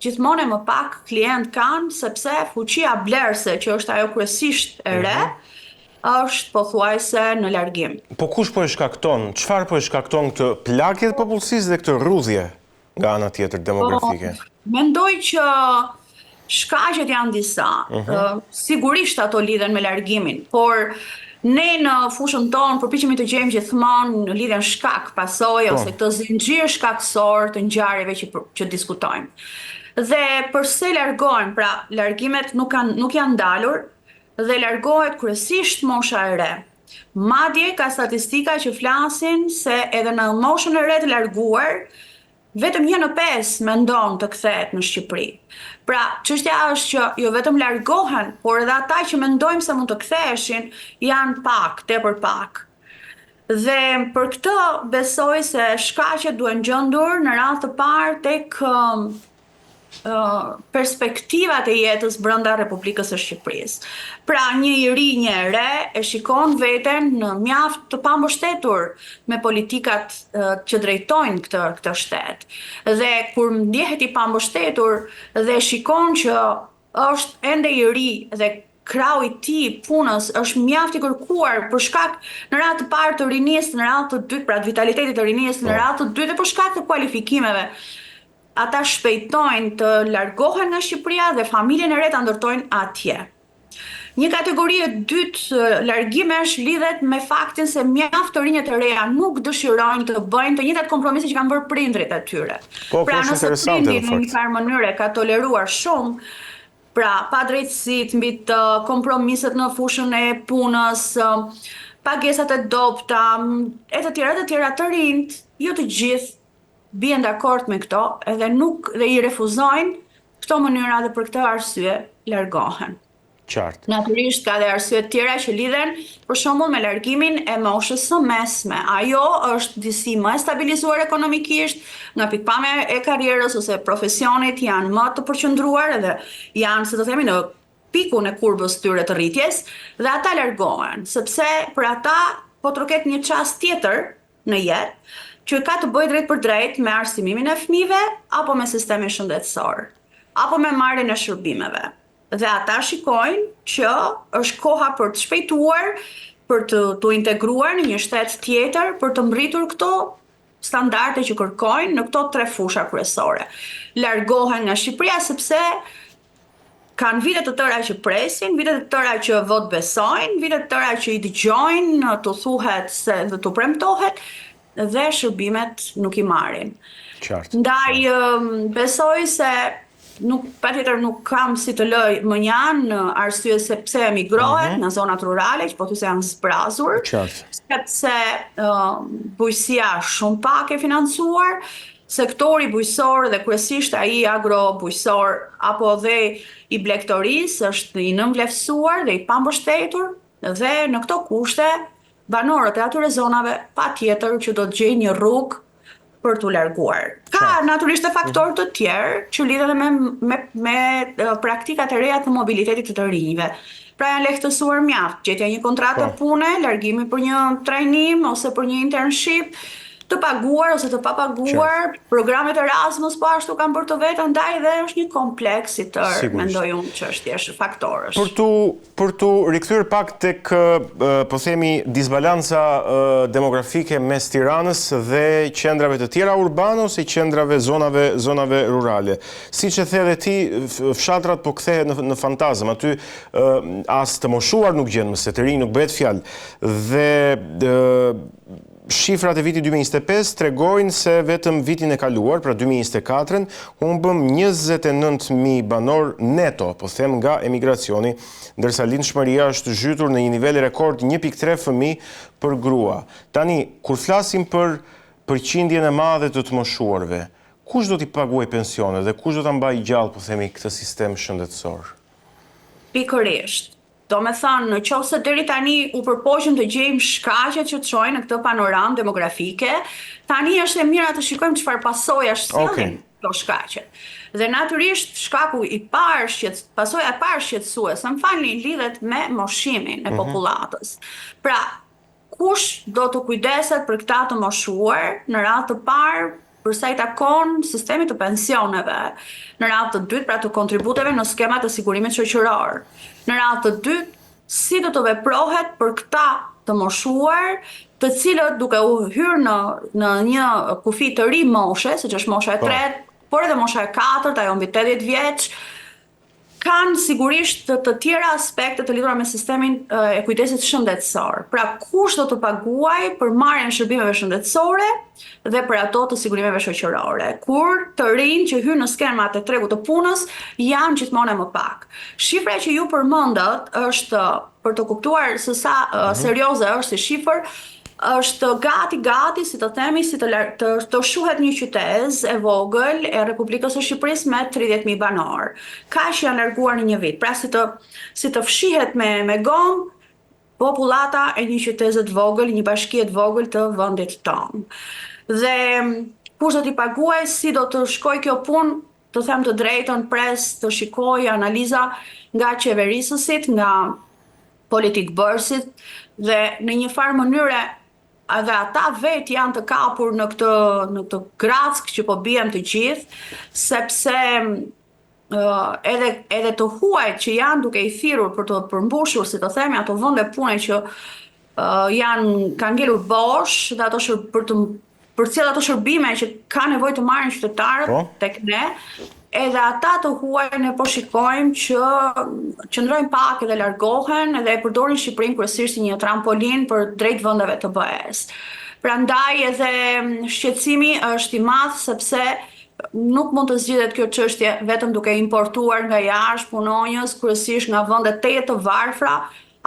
gjithmonë e më pak klient kanë, sepse fuqia blerëse, që është ajo kryesisht e re, është pothuajse në largim. Po kush po e shkakton? Çfarë po e shkakton këtë plagje të popullsisë dhe këtë rrudhje nga ana tjetër demografike? Mendoj që shkaqet janë disa. Sigurisht ato lidhen me largimin, por ne në fushën tonë përpiqemi të gjejmë gjithmonë në lidhjen shkak pasojë ose këtë zinxhir shkakësor të ngjarjeve që diskutojmë. Dhe përse largohen, pra largimet nuk janë ndalur dhe largohet kryesisht mosha e re. Madje ka statistika që flasin se edhe në moshën e re të larguar, vetëm 1 në 5 mendon të kthehet në Shqipëri. Pra, çështja është që jo vetëm largohen, por edhe ata që mendojmë se mund të ktheheshin janë pak, tepër pak. Dhe për këtë besoj se shkaqet duhen gjendur në radhë të parë tek perspektivat e jetës brenda Republikës së Shqipërisë. Pra, një i ri, një e re e shikon veten në mjaft të pambështetur me politikat që drejtojnë këtë shtet. Dhe kur ndjehet i pambështetur dhe shikon që është ende i ri dhe krau i tij punës është mjaft i kërkuar për shkak në radhë të parë të rinisë, në radhë të dytë pra të vitalitetit të rinisë, në radhë të dytë për shkak të kualifikimeve. Ata shpejtojnë të largohen nga Shqipëria dhe familjen e re ta ndërtojnë atje. Një kategori e dytë largimesh lidhet me faktin se mjaft të rinjët e reja nuk dëshirojnë të bëjnë të njëjtat kompromise që kanë bërë prindrit e tyre. Pra nëse prindi në një farë mënyre ka toleruar shumë, pra pa drejtësitë mbi të kompromiset në fushën e punës, pagesat e dobta, e të tjera të rinjt, jo të gjithë bien dakord me këto dhe i refuzojnë këto mënyra dhe për këtë arsye largohen. Qartë. Natyrisht ka dhe arsye të tjera që lidhen për shembull me largimin e moshës së mesme. Ajo është disi më e stabilizuar ekonomikisht, nga pikpamja e karrierës ose profesionit janë më të përqendruar dhe janë, si të themi, në pikun e kurbës tyre të rritjes dhe ata largohen, sepse për ata po troket një çast tjetër në jetë që ka të bëjë drejt për drejt me arsimimin e fëmijëve apo me sistemin shëndetësor, apo me marrjen e shërbimeve. Dhe ata shikojnë që është koha për të shpejtuar, për të integruar në një shtet tjetër, për të mbërritur këto standarde që kërkojnë në këto 3 fusha kryesore. Largohen nga Shqipëria sepse kanë vite të tëra që presin, vite të tëra që vot besojnë, vite të tëra që i dëgjojnë të thuhet se dhe të premtohet, dhe shërbimet nuk i marrin. Qartë. Ndaj besoj se patjetër nuk kam si të lëj më janë arsye se pse emigrohet në zonat rurale, që po thjesht janë zbrazur, sepse bujqësia shumë pak e financuar, sektori bujqësor dhe kryesisht ai agrobujqësor apo dhe i blegtorisë është i nënvlerësuar dhe i pambështetur dhe në këto kushte banorët e atyre zonave patjetër që do të gjejnë një rrugë për t'u larguar. Ka natyrisht e faktorë të tjerë që lidhen me praktikat e reja të mobilitetit të rinjve. Pra janë lehtësuar mjaft, gjetja një kontratë pune, largimi për një trajnim ose për një internship, të paguar ose të papaguar, programet Erasmus po ashtu kanë bërë të vetë, ndaj dhe është një kompleks i tërë, mendoj unë që është faktorësh. Për tu rikthyer pak tek po themi disbalanca demografike mes Tiranës dhe qendrave të tjera urbane ose qendrave zonave rurale. Siç e the edhe ti, fshatrat po kthehet në fantazëm, aty as të moshuar nuk gjen më se të rinj nuk bëhet fjalë. Dhe shifrat e vitit 2025 tregojnë se vetëm vitin e kaluar, pra 2024, humbëm 29.000 banor neto, po them nga emigracioni, ndërsa lindshmëria është zhytur në një nivel rekord 1.3 fëmijë për grua. Tani, kur flasim për përqindjen e madhe të moshuarve, kush do t'i paguajë pensionet dhe kush do ta mbajë gjallë, po themi, këtë sistem shëndetësor? Pikërisht. Do me thënë, në qoftë se deri tani u përpoqëm të gjejmë shkaqet që të çojnë në këtë panoramë demografike, tani është e mira të shikojmë çfarë pasojash sjellin këto shkaqe. Dhe natyrisht shkaku i parë, pasoja e parë shqetësuese, më falni, lidhet me moshimin e popullatës. Pra, kush do të kujdeset për këta të moshuar, në radhë të parë për sa i takon sistemit të pensioneve, në radhë të dytë, pra të kontributeve në skemat të sigurimit shoqëror. Në radhë të dytë, si do të veprohet për këta të moshuar, të cilët duke u hyrë në një kufi të ri moshe, siç është mosha e tretë, por edhe mosha e katërt, ajo mbi 80 vjeç, kanë sigurisht të tjera aspekte të lidhura me sistemin e kujdesit shëndetësor. Pra, kush do të paguaj për marrjen e shërbimeve shëndetësore dhe për ato të sigurimeve shoqërore, kur të rinj që hyn në skemat e tregut të punës janë gjithmonë më pak. Shifra që ju përmendët është për të kuptuar se sa serioze është si shifër, është gati, si të themi, si të shuhet një qytet e vogël e Republikës së Shqipërisë me 30.000 banor. Kaq janë larguar në një vit. Pra si të fshihet me gomë popullata e një qyteti të vogël, një bashkie të vogël të vendit tonë. Dhe kush do t'i paguaj, si do të shkoj kjo punë, të them të drejtën, pres të shikoj analiza nga qeverisësit, nga politik bërësit, dhe në një farë mënyre edhe ata vetë janë të kapur në këtë grack që po bien të gjithë, sepse edhe të huajt që janë duke i thirrur për të përmbushur, si të themi, ato vende pune që kanë ngelur bosh dhe për cilë ato shërbime që ka nevojë të marrin qytetarët tek ne, edhe ata të huaj ne po shikojmë që qëndrojnë pak edhe largohen edhe e përdorin Shqipërinë kryesisht si një trampolin për drejt vendeve të BE-s. Prandaj edhe shqetësimi është i madh sepse nuk mund të zgjidhet kjo çështje vetëm duke importuar nga jashtë punonjës, kryesisht nga vende tejet të varfra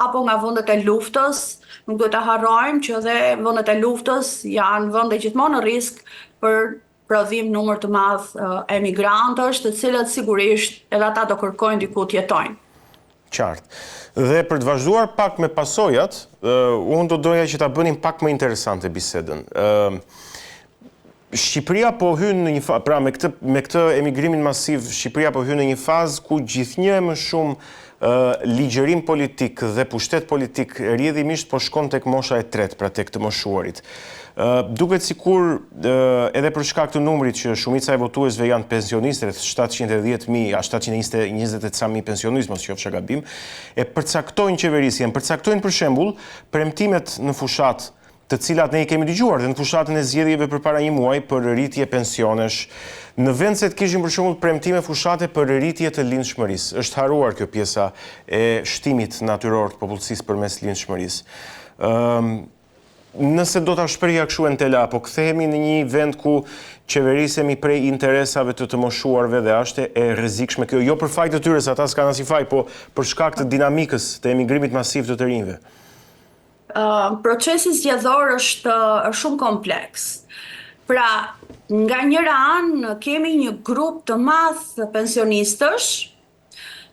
apo nga vendet e luftës. Nuk duhet ta harrojmë që edhe vendet e luftës janë vende gjithmonë në risk për prodhim numër të madh emigrantësh, të cilët sigurisht edhe ata do kërkojnë diku të jetojnë. Qartë. Dhe për të vazhduar pak me pasojat, unë do doja që ta bënim pak më interesante bisedën. Shqipëria po hyn në një fazë, pra me këtë emigrimin masiv, Shqipëria po hyn në një fazë ku gjithnjë e më shumë ligjërim politik dhe pushtet politik rrjedhimisht po shkon tek mosha e tretë, pra tek të moshuarit. Duket sikur edhe për shkak të numrit që shumica e votuesve janë pensionistë, rreth 710.000 a 720.000 pensionistë, mos qofsha gabim, e përcaktojnë qeverisjen, përcaktojnë për shembull premtimet në fushat të cilat ne i kemi dëgjuar dhe në fushatën e zgjedhjeve përpara një muaji për rritje pensionesh. Në vend se të kishim për shembull premtime fushate për rritje të lindshmërisë. Është haruar kjo pjesa e shtimit natyror të popullsisë përmes lindshmërisë. Nëse do ta shpreha kështu entela, po kthehemi në një vend ku qeverisemi prej interesave të moshuarve dhe është e rrezikshme kjo, jo për faj të tyre se ata s'kan asnjë faj, po për shkak të dinamikës të emigrimit masiv të të rinjve. Procesi zgjedhor është shumë kompleks. Pra, nga njëra anë kemi një grup të madh pensionistësh,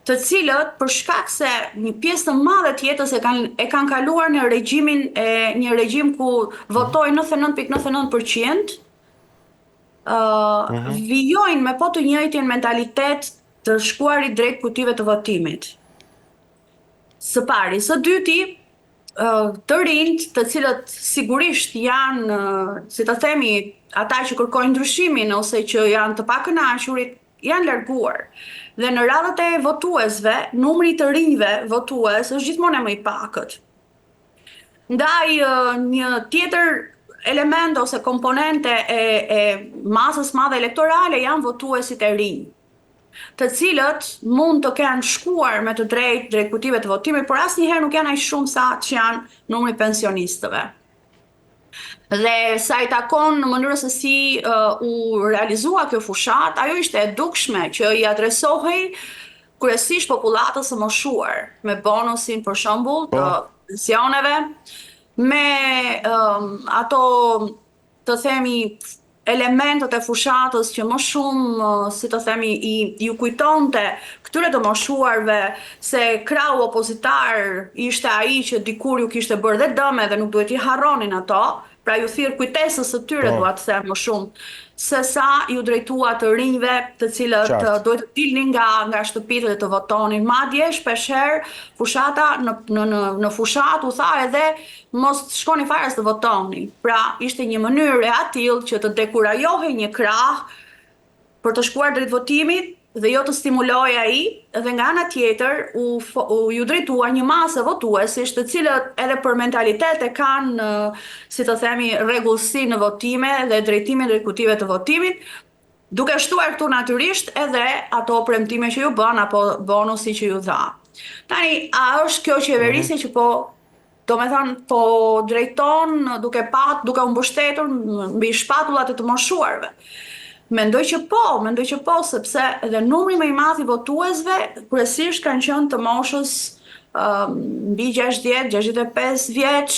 të cilët për shkak se një pjesë të madhe të jetës e kanë kaluar në një regjim ku votojnë 99.99%, vijojnë me po të njëjtin mentalitet të shkuarit drejt kutive të votimit. Së pari, së dyti, të rinjt, të cilët sigurisht janë, si të themi, ata që kërkojnë ndryshimin ose që janë të pakënaqurit, janë larguar. Dhe në radhët e votuesve, numri të rinjve votues është gjithmonë më i pakët. Ndaj një tjetër element ose komponente e masës madhe elektorale janë votuesit e rinj, të cilët mund të kenë shkuar me të drejt kutive të votimit, por asnjëherë nuk janë aq shumë sa që janë numri pensionistëve. Dhe sa i takon në mënyrën se si u realizua kjo fushat, ajo ishte e dukshme që i adresohej kryesisht popullatës së moshuar, me bonusin për shembull të pensioneve, me ato të themi elementët e fushatës që më shumë, si të themi, ju kujtonte këtyre të moshuarve se krau opozitar ishte ai që dikur ju kishte bërë dhe dëme dhe nuk duhet i harronin ato. pra ju thirr kujtesës së tyre, dua të them më shumë, se sa ju drejtua të rinjve të cilët duhet të dilnin nga shtëpitë dhe të votonin. Madje shpeshherë fushata në fushat u tha edhe mos shkoni fare të votoni. Pra ishte një mënyrë e atill që të dekurajohej një krah për të shkuar drejt votimit dhe jo të stimuloj ai, dhe nga ana tjetër ju drejtua një masë votuesish të cilët edhe për mentalitet e kanë, si të themi, rregullsi në votime dhe drejtimin drejt kutive të votimit, duke shtuar këtu natyrisht edhe ato premtime që ju bën apo bonusi që ju dha. Tani, a është kjo qeverisje që po drejton duke u mbështetur mbi shpatullat e të moshuarve? Mendoj që po, sepse edhe numri më i madh i votuesve kryesisht kanë qenë të moshës mbi 60, 65 vjeç,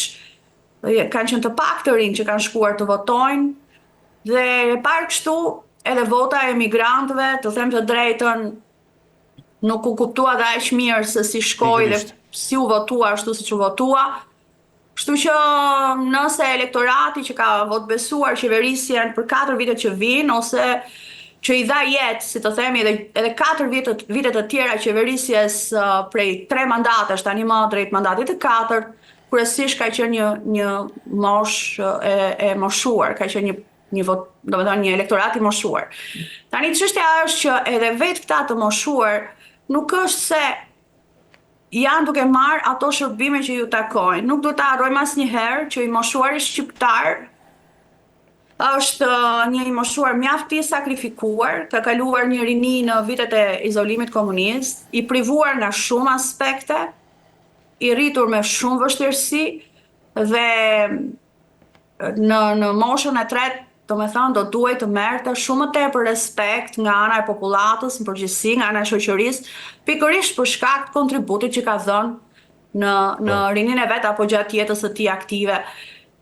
kanë qenë të pak të rinj që kanë shkuar të votojnë, dhe e parë kështu edhe vota e emigrantëve, të them të drejtën, nuk u kuptua dhe aq mirë se si shkoi dhe si u votua ashtu siç u votua. Kështu që nëse elektorati që ka votbesuar qeverisjen për 4 vitet që vinë, ose që i dha jetë, si të themi, edhe 4 vitet të tjera qeverisjes prej 3 mandatesh, tani më drejt mandatit të 4, kryesisht ka qenë një mosh e moshuar, ka qenë një elektorat i moshuar. Tani çështja është që edhe vetë këta të moshuar nuk është se janë duke marrë ato shërbime që ju takojnë. Nuk do të harrojmë asnjëherë që i moshuari shqiptar është një i moshuar mjaft i sakrifikuar, ka kaluar një rini në vitet e izolimit komunist, i privuar nga shumë aspekte, i rritur me shumë vështirësi, dhe në moshën e tretë, do duhet të merrte shumë më tepër respekt nga ana e popullatës në përgjithësi, nga ana e shoqërisë, pikërisht për shkak të kontributit që ka dhënë në rinin e vet apo gjatë jetës së tij aktive.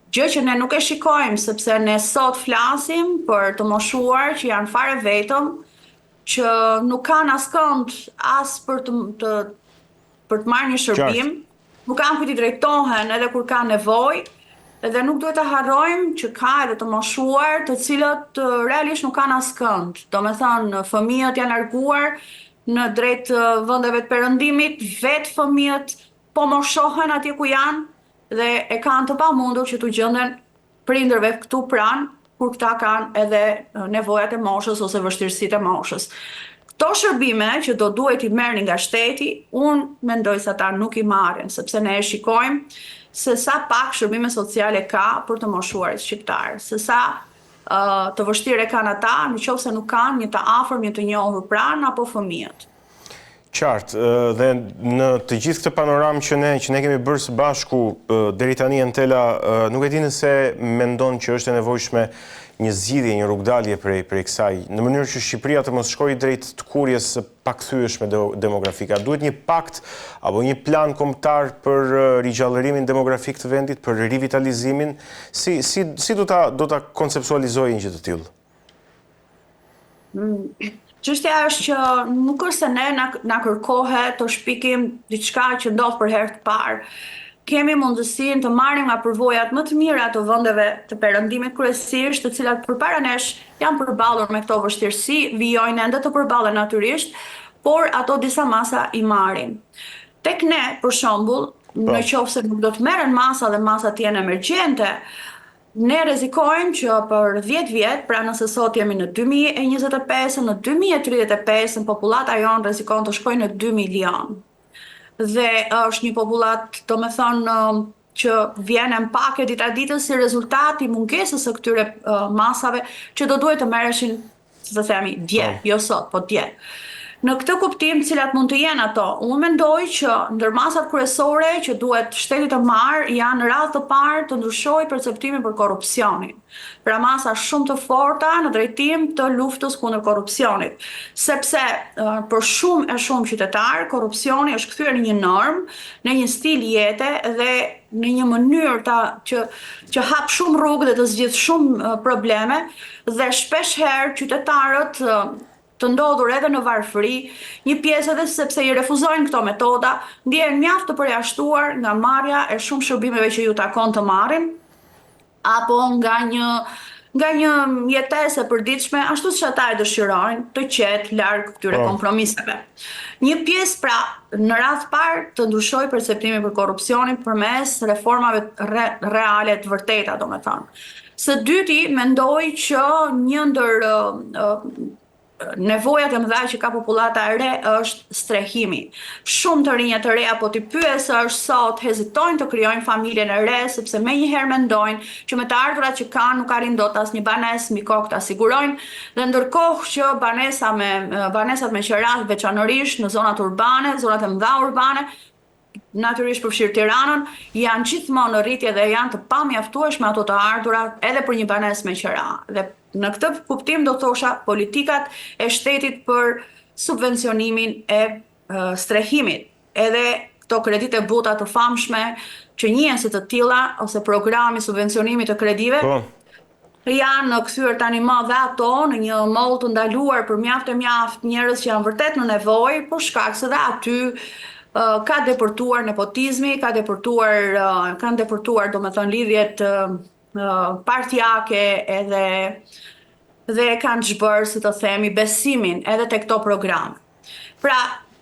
Gjë që ne nuk e shikojmë, sepse ne sot flasim për të moshuar që janë fare vetëm, që nuk kanë askënd as për të marrë një shërbim, nuk kanë ku t'i drejtohen edhe kur kanë nevojë. Edhe nuk duhet të harrojmë që ka edhe të moshuar të cilët realisht nuk kanë askënd. Domethënë, fëmijët janë larguar në drejt vendeve të perëndimit, vetë fëmijët po moshohen atje ku janë dhe e kanë të pamundur që t'u gjenden prindërve këtu pranë, kur këta kanë edhe nevojat e moshës ose vështirësitë e moshës. Këto shërbime që do duhet i merrni nga shteti, unë mendoj se ata nuk i marrin, sepse ne e shikojmë se sa pak shërbime sociale ka për të moshuarit shqiptar, se sa të vështirë e kanë ata, nëse nuk kanë një të afërm, një të njohur pranë apo fëmijët. Qartë, dhe në të gjithë këtë panoramë që ne kemi bërë së bashku deri tani, Entela, nuk e di nëse mendon që është e nevojshme një zgjidhje, një rrugdalje prej kësaj, në mënyrë që Shqipëria të mos shkojë drejt të kurjes së pakthyeshme demografike. Duhet një pakt apo një plan kombëtar për rigjallërimin demografik të vendit, për rivitalizimin. Si do ta konceptualizojë një gjë të tillë? Çështja është që nuk është se ne na kërkohet të shpikim diçka që ndodh për herë të parë. Kemi mundësinë të marrim nga përvojat më të mira të vendeve të perëndimit kryesisht, të cilat përpara nesh janë përballur me këto vështirësi, vijojnë ende të përballen natyrisht, por ato disa masa i marrin. Tek ne, për shembull, në qoftë se nuk do të merren masa dhe masat janë emergjente, ne rrezikojmë që për 10 vjet, pra nëse sot jemi në 2025, në 2035 popullata jonë rrezikon të shkojë në 2 milion. Dhe është një popullat, domethënë, që vjen në pak e dita ditës si rezultat i mungesës së këtyre masave që do duhet të merreshin, si të themi, dje, jo sot, po dje. Në këtë kuptim, cilat mund të jenë ato? Unë mendoj që ndër masat kryesore që duhet shteti të marrë janë në radhë të parë të ndryshojë perceptimin për korrupsionin. Pra masa shumë të forta në drejtim të luftës kundër korrupsionit. Sepse për shumë e shumë qytetarë, korrupsioni është kthyer në një normë, në një stil jete dhe në një mënyrë që hap shumë rrugë dhe të zgjidh shumë probleme, dhe shpesh herë qytetarët të ndodhur edhe në varfëri, një pjesë edhe sepse i refuzojnë këto metoda, ndjehen mjaft të përjashtuar nga marrja e shumë shërbimeve që ju takon të marrin, apo nga një jetesë e përditshme, ashtu siç ata e dëshirojnë, të qetë larg këtyre kompromiseve. Një pjesë pra në radh parë të ndryshoj perceptimin për korrupsionin përmes reformave reale të vërteta, domethënë. Së dyti, mendoj që një ndër nevojat e mëdha që ka popullata e re është strehimi. Shumë të rinjët të reja po t'i pyesë është sot hezitojnë të krijojnë familjen e re sepse menjëherë mendojnë që me të ardhurat që kanë nuk arrin dot asnjë banesë mbi kokë ta sigurojnë, dhe ndërkohë që banesat me qira veçanërisht në zonat urbane, zonat e mëdha urbane, natyrisht përfshirë Tiranën, janë gjithmonë në rritje dhe janë të pamjaftueshme ato të ardhurat edhe për një banesë me qira. Dhe në këtë kuptim do thosha politikat e shtetit për subvencionimin e strehimit. Edhe këto kredite buta të famshme që njihen si të tilla ose programi subvencionimit të kredive janë kthyer tani më dhe ato në një moll të ndaluar për mjaft njerëz që janë vërtet në nevojë, për shkak se dhe aty ka depërtuar nepotizmi, kanë depërtuar domethënë lidhjet partijake dhe kanë zhbërë, si të themi, besimin edhe tek këto programe. Pra,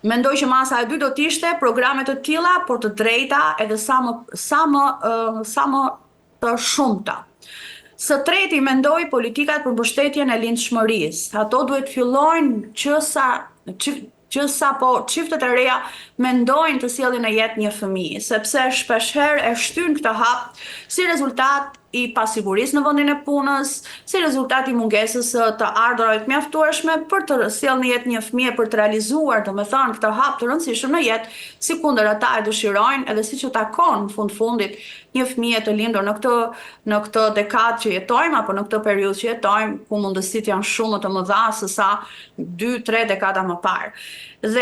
mendoj që masa e dytë do t'ishte programe të tilla, por të drejta edhe sa më të shumta. Së treti, mendoj politikat për mbështetjen e lindshmërisë. Ato duhet fillojnë që sapo çiftet e reja mendojnë të sjellin në jetë një fëmijë, sepse shpeshherë e shtyn këtë hap si rezultat i pasigurisë në vendin e punës, si rezultat i mungesës të ardhurave të mjaftueshme për të sjellë në jetë një fëmijë, për të realizuar, domethënë, këtë hap të rëndësishëm në jetë, sikundër ata e dëshirojnë edhe siç u takon në fundit një fëmijë të lindur në këtë dekadë që jetojmë apo në këtë periudhë që jetojmë, ku mundësitë janë shumë të mëdha se sa 2-3 dekada më parë. Dhe